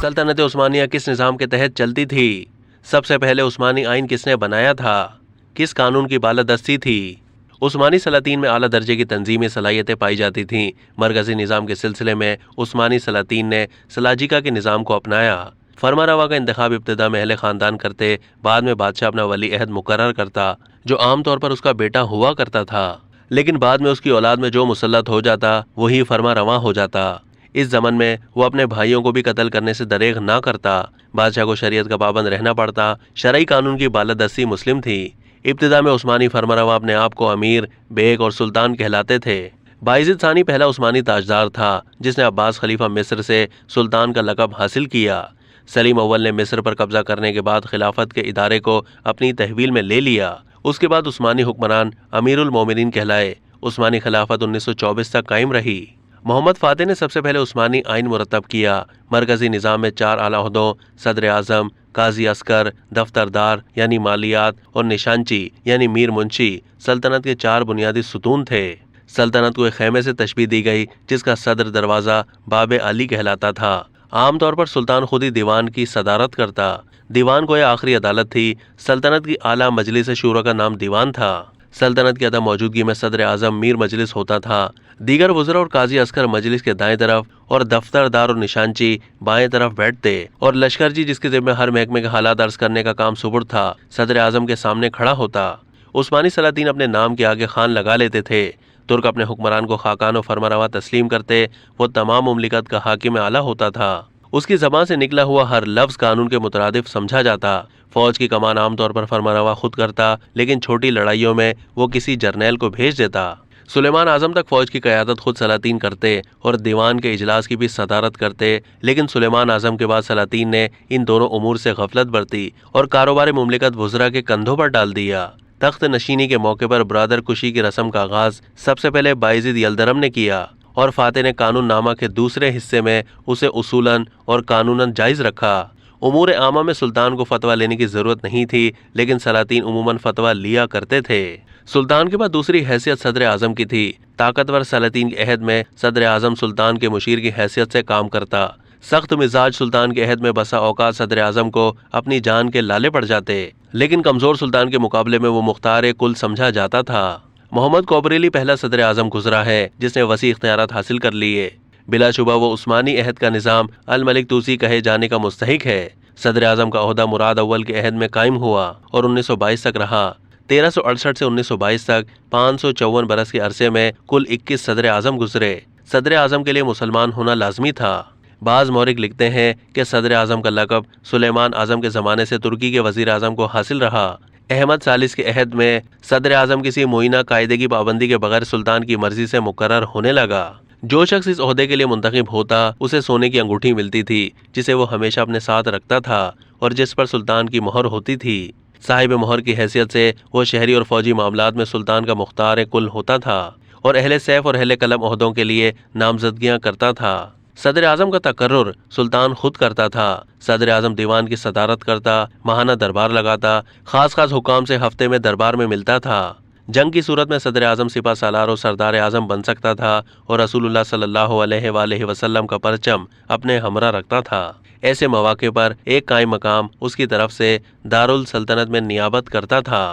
سلطنت عثمانیہ کس نظام کے تحت چلتی تھی؟ سب سے پہلے عثمانی آئین کس نے بنایا تھا؟ کس قانون کی بالادستی تھی؟ عثمانی سلاطین میں اعلیٰ درجے کی تنظیمی صلاحیتیں پائی جاتی تھیں۔ مرکزی نظام کے سلسلے میں عثمانی سلاطین نے سلاجقہ کے نظام کو اپنایا۔ فرما روا کا انتخاب ابتدا میں اہل خاندان کرتے، بعد میں بادشاہ اپنا ولی عہد مقرر کرتا، جو عام طور پر اس کا بیٹا ہوا کرتا تھا، لیکن بعد میں اس کی اولاد میں جو مسلط ہو جاتا وہی فرما رواں ہو جاتا۔ اس زمن میں وہ اپنے بھائیوں کو بھی قتل کرنے سے دریغ نہ کرتا۔ بادشاہ کو شریعت کا پابند رہنا پڑتا۔ شرعی قانون کی بالادستی مسلم تھی۔ ابتدا میں عثمانی فرما روا اپنے آپ کو امیر، بیگ اور سلطان کہلاتے تھے۔ بایزید ثانی پہلا عثمانی تاجدار تھا جس نے عباس خلیفہ مصر سے سلطان کا لقب حاصل کیا۔ سلیم اول نے مصر پر قبضہ کرنے کے بعد خلافت کے ادارے کو اپنی تحویل میں لے لیا۔ اس کے بعد عثمانی حکمران امیر المومنین کہلائے۔ عثمانی خلافت 1924 تک قائم رہی۔ محمد فاتح نے سب سے پہلے عثمانی آئین مرتب کیا۔ مرکزی نظام میں 4 اعلیٰ عہدوں صدر اعظم، قاضی عسکر، دفتردار یعنی مالیات اور نشانچی یعنی میر منشی سلطنت کے 4 بنیادی ستون تھے۔ سلطنت کو ایک خیمے سے تشبیہ دی گئی جس کا صدر دروازہ باب علی کہلاتا تھا۔ عام طور پر سلطان خود ہی دیوان کی صدارت کرتا۔ دیوان کو یہ آخری عدالت تھی۔ سلطنت کی اعلیٰ مجلس شورا کا نام دیوان تھا۔ سلطنت کی عدم موجودگی میں صدر اعظم میر مجلس ہوتا تھا۔ دیگر وزراء اور قاضی عسکر مجلس کے دائیں طرف اور دفتردار اور نشانچی بائیں طرف بیٹھتے، اور لشکرجی جس کے ذمہ ہر محکمے کے حالات عرض کرنے کا کام سپرد تھا صدر اعظم کے سامنے کھڑا ہوتا۔ عثمانی سلاطین اپنے نام کے آگے خان لگا لیتے تھے۔ ترک اپنے حکمران کو خاقان و فرمانروا تسلیم کرتے۔ وہ تمام مملکت کا حاکم اعلیٰ ہوتا تھا۔ اس کی زبان سے نکلا ہوا ہر لفظ قانون کے مترادف سمجھا جاتا۔ فوج کی کمان عام طور پر فرمانروا خود کرتا، لیکن چھوٹی لڑائیوں میں وہ کسی جرنیل کو بھیج دیتا۔ سلیمان اعظم تک فوج کی قیادت خود سلاطین کرتے اور دیوان کے اجلاس کی بھی صدارت کرتے، لیکن سلیمان اعظم کے بعد سلاطین نے ان دونوں امور سے غفلت برتی اور کاروبار مملکت وزراء کے کندھوں پر ڈال دیا۔ تخت نشینی کے موقع پر برادر کشی کی رسم کا آغاز سب سے پہلے بایزید یلدرم نے کیا، اور فاتح نے قانون نامہ کے دوسرے حصے میں اسے اصولاً اور قانوناً جائز رکھا۔ امور عامہ میں سلطان کو فتویٰ لینے کی ضرورت نہیں تھی، لیکن سلاطین عموماً فتویٰ لیا کرتے تھے۔ سلطان کے بعد دوسری حیثیت صدر اعظم کی تھی۔ طاقتور سلاطین کے عہد میں صدر اعظم سلطان کے مشیر کی حیثیت سے کام کرتا۔ سخت مزاج سلطان کے عہد میں بسا اوقات صدر اعظم کو اپنی جان کے لالے پڑ جاتے، لیکن کمزور سلطان کے مقابلے میں وہ مختار کل سمجھا جاتا تھا۔ محمد کوپریلی پہلا صدر اعظم گزرا ہے جس نے وسیع اختیارات حاصل کر لیے۔ بلا شبہ وہ عثمانی عہد کا نظام الملک توسی کہے جانے کا مستحق ہے۔ صدر اعظم کا عہدہ مراد اول کے عہد میں قائم ہوا اور 1922 تک رہا۔ 1368 سے 1922 تک 554 برس کے عرصے میں کل 21 صدر اعظم گزرے۔ صدر اعظم کے لیے مسلمان ہونا لازمی تھا۔ بعض مورخ لکھتے ہیں کہ صدر اعظم کا لقب سلیمان اعظم کے زمانے سے ترکی کے وزیر اعظم کو حاصل رہا۔ احمد ثالث کے عہد میں صدر اعظم کسی معینہ قاعدے کی پابندی کے بغیر سلطان کی مرضی سے مقرر ہونے لگا۔ جو شخص اس عہدے کے لیے منتخب ہوتا اسے سونے کی انگوٹھی ملتی تھی جسے وہ ہمیشہ اپنے ساتھ رکھتا تھا اور جس پر سلطان کی مہر ہوتی تھی۔ صاحب مہر کی حیثیت سے وہ شہری اور فوجی معاملات میں سلطان کا مختار کل ہوتا تھا اور اہل سیف اور اہل قلم عہدوں کے لیے نامزدگیاں کرتا تھا۔ صدر اعظم کا تقرر سلطان خود کرتا تھا۔ صدر اعظم دیوان کی صدارت کرتا، ماہانہ دربار لگاتا، خاص حکام سے ہفتے میں دربار میں ملتا تھا۔ جنگ کی صورت میں صدر اعظم سپہ سالار اور سردار اعظم بن سکتا تھا اور رسول اللہ صلی اللہ علیہ وآلہ وسلم کا پرچم اپنے ہمراہ رکھتا تھا۔ ایسے مواقع پر ایک قائم مقام اس کی طرف سے دارالسلطنت میں نیابت کرتا تھا۔